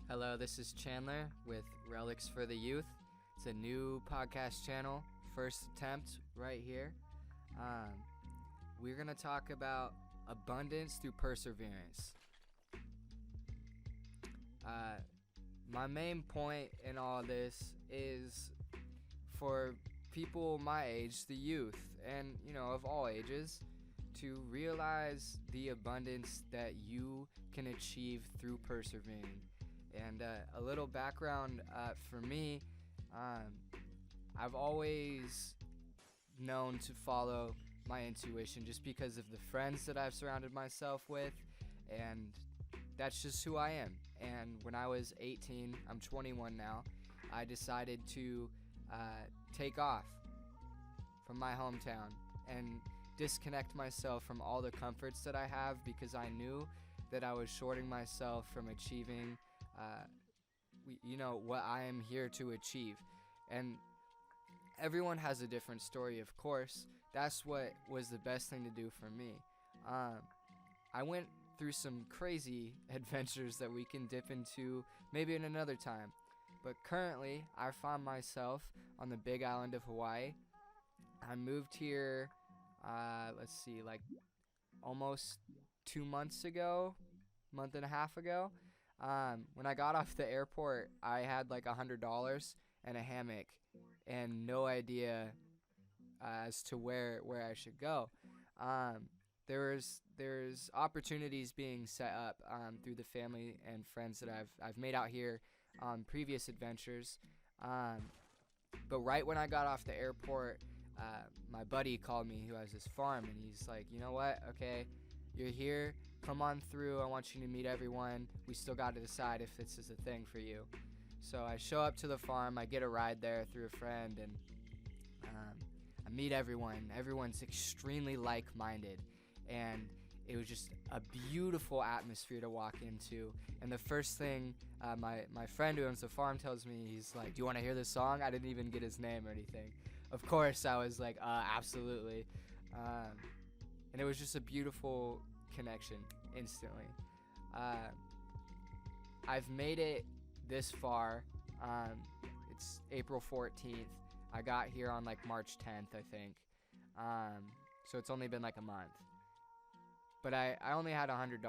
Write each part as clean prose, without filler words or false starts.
Hello, this is Chandler with Relics for the Youth. It's a new podcast channel, first attempt right here. We're going to talk about abundance through perseverance. My main point in all this is for people my age, the youth, and of all ages, to realize the abundance that you can achieve through persevering. And a little background for me, I've always known to follow my intuition just because of the friends that I've surrounded myself with, and that's just who I am. And when I was 18, I'm 21 now, I decided to take off from my hometown and disconnect myself from all the comforts that I have, because I knew that I was shorting myself from achieving what I am here to achieve. And everyone has a different story, of course. That's what was the best thing to do for me. I went through some crazy adventures that we can dip into maybe in another time. But currently, I find myself on the big island of Hawaii. I moved here, almost 2 months ago, month and a half ago. When I got off the airport, I had like $100 and a hammock and no idea as to where I should go. There's opportunities being set up through the family and friends that I've made out here on previous adventures. But right when I got off the airport, my buddy called me who has this farm, and he's like, you know what? Okay, you're here. Come on through. I want you to meet everyone. We still got to decide if this is a thing for you. So I show up to the farm. I get a ride there through a friend, and I meet everyone. Everyone's extremely like-minded, and it was just a beautiful atmosphere to walk into. And the first thing my friend who owns the farm tells me, he's like, do you want to hear this song? I didn't even get his name or anything. Of course, I was like, absolutely. And it was just a beautiful connection instantly. I've made it this far. It's April 14th. I got here on like March 10th, I think. So it's only been like a month. But I only had $100.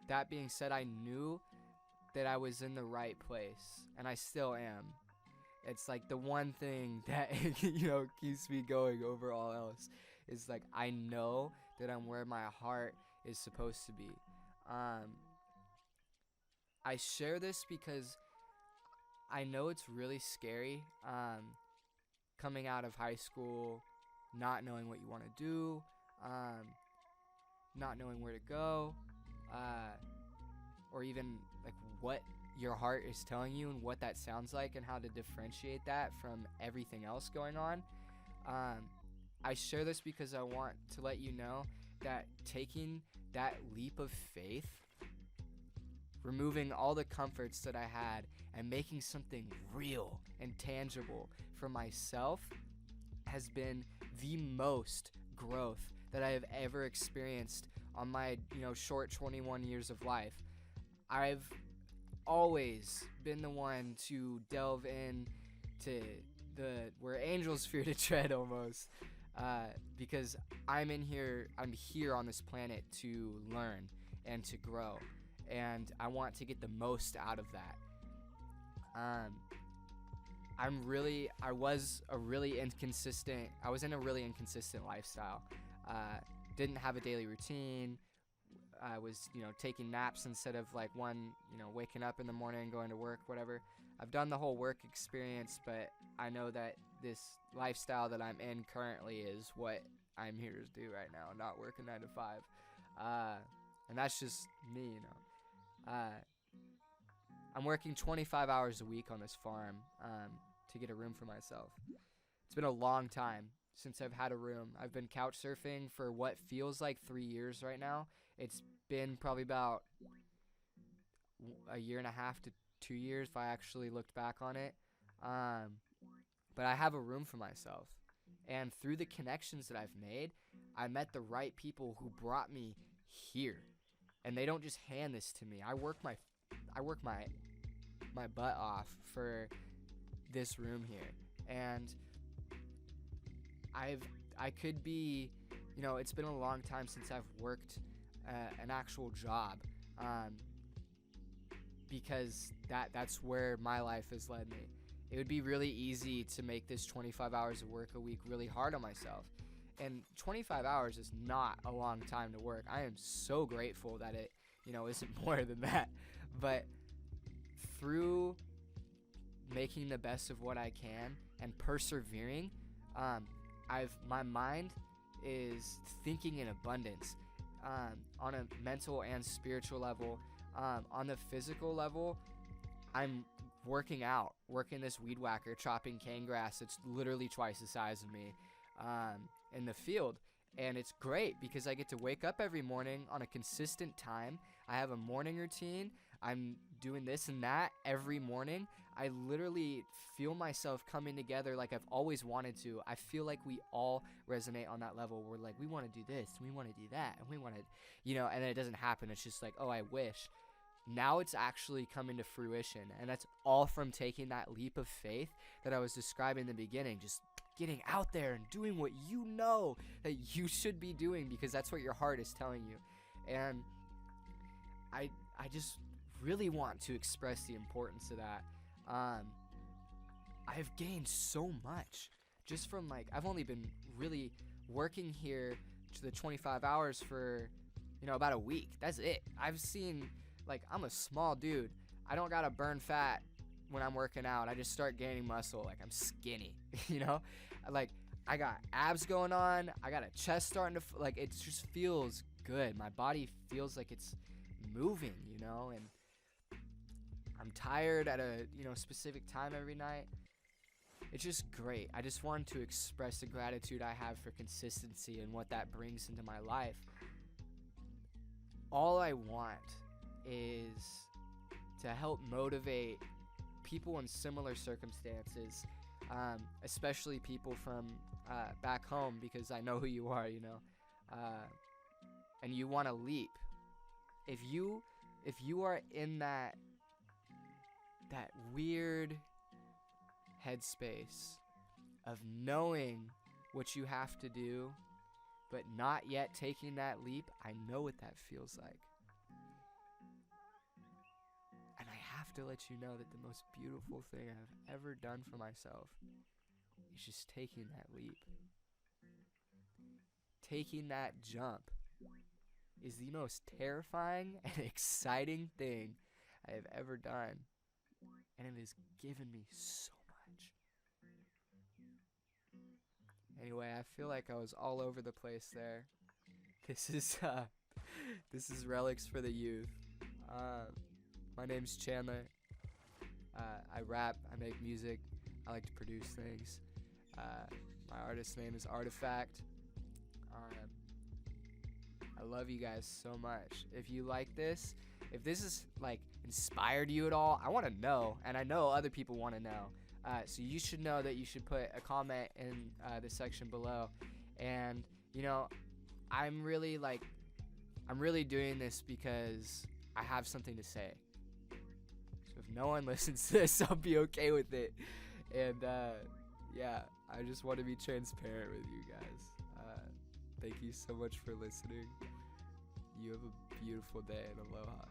That being said, I knew that I was in the right place, and I still am. It's like the one thing that keeps me going over all else is like I know that I'm where my heart is supposed to be. I share this because I know it's really scary coming out of high school, not knowing what you want to do, not knowing where to go, or even like what your heart is telling you and what that sounds like and how to differentiate that from everything else going on. I share this because I want to let you know that taking that leap of faith, removing all the comforts that I had and making something real and tangible for myself has been the most growth that I have ever experienced on my short 21 years of life. I've always been the one to delve in to where angels fear to tread almost, because I'm here on this planet to learn and to grow, and I want to get the most out of that. I was in a really inconsistent lifestyle. Didn't have a daily routine. I was, taking naps instead of like waking up in the morning, going to work, whatever. I've done the whole work experience, but I know that this lifestyle that I'm in currently is what I'm here to do right now, not working 9 to 5. And that's just me, I'm working 25 hours a week on this farm to get a room for myself. It's been a long time since I've had a room. I've been couch surfing for what feels like 3 years right now. It's been probably about a year and a half to 2 years if I actually looked back on it. But I have a room for myself. And through the connections that I've made, I met the right people who brought me here. and they don't just hand this to me. I work my butt off for this room here, and I could be, it's been a long time since I've worked an actual job, because that's where my life has led me. It would be really easy to make this 25 hours of work a week really hard on myself. And 25 hours is not a long time to work. I am so grateful that it, isn't more than that. But through making the best of what I can and persevering, my mind is thinking in abundance, on a mental and spiritual level. On the physical level, I'm working this weed whacker, chopping cane grass. It's literally twice the size of me, in the field. And it's great because I get to wake up every morning on a consistent time. I have a morning routine. I'm doing this and that every morning. I literally feel myself coming together like I've always wanted to. I feel like we all resonate on that level. We're like, we want to do this, and we want to do that, and we want to, and then it doesn't happen. It's just like, oh, I wish. Now it's actually coming to fruition, and that's all from taking that leap of faith that I was describing in the beginning, just getting out there and doing what you know that you should be doing because that's what your heart is telling you. And I just really want to express the importance of that. I've gained so much just from, I've only been really working here to the 25 hours for, about a week. That's it. I've seen, I'm a small dude. I don't gotta burn fat when I'm working out. I just start gaining muscle. I'm skinny, I got abs going on. I got a chest starting to, it just feels good. My body feels like it's moving, and I'm tired at a, specific time every night. It's just great. I just wanted to express the gratitude I have for consistency and what that brings into my life. All I want is to help motivate people in similar circumstances, especially people from back home, because I know who you are, and you want to leap. If you are in that weird headspace of knowing what you have to do, but not yet taking that leap, I know what that feels like. And I have to let you know that the most beautiful thing I've ever done for myself is just taking that leap. Taking that jump is the most terrifying and exciting thing I have ever done. And it has given me so much. Anyway, I feel like I was all over the place there. This is Relics for the Youth. My name's Chandler. I rap, I make music, I like to produce things. My artist name is Artifact. I love you guys so much. If you like this, if this is inspired you at all, I want to know, and I know other people want to know. So you should know that you should put a comment in the section below. And I'm really doing this because I have something to say. So if no one listens to this, I'll be okay with it. And yeah, I just want to be transparent with you guys. Thank you so much for listening. You have a beautiful day and aloha.